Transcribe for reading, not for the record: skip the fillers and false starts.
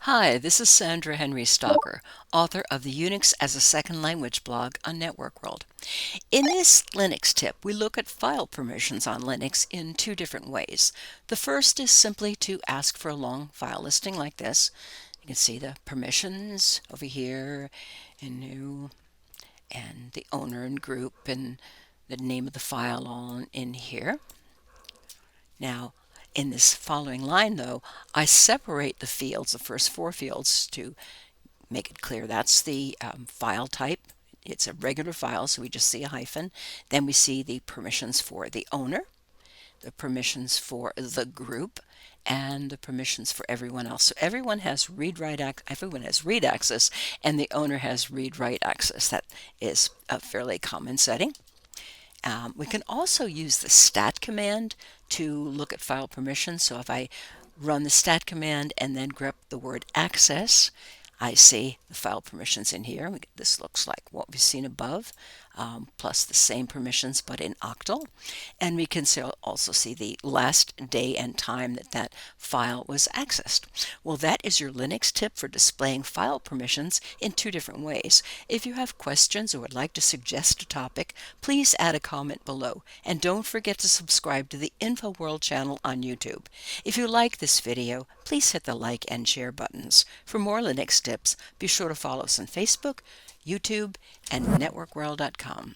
Hi, this is Sandra Henry Stalker, author of the Unix as a Second Language blog on Network World. In this Linux tip, we look at file permissions on Linux in two different ways. The first is simply to ask for a long file listing like this. You can see the permissions over here, and new, and the owner and group, and the name of the file all in here. Now, in this following line, though, I separate the fields, the first four fields, to make it clear that's the file type. It's a regular file, so we just see a hyphen. Then we see the permissions for the owner, the permissions for the group, and the permissions for everyone else. So everyone has everyone has read access, and the owner has read-write access. That is a fairly common setting. We can also use the stat command to look at file permissions. So if I run the stat command and then grep the word access, I see the file permissions in here. This looks like what we've seen above, plus the same permissions but in octal. And we can also see the last day and time that that file was accessed. Well, that is your Linux tip for displaying file permissions in two different ways. If you have questions or would like to suggest a topic, please add a comment below. And don't forget to subscribe to the InfoWorld channel on YouTube. If you like this video, please hit the like and share buttons. For more Linux tips, be sure to follow us on Facebook, YouTube, and networkworld.com.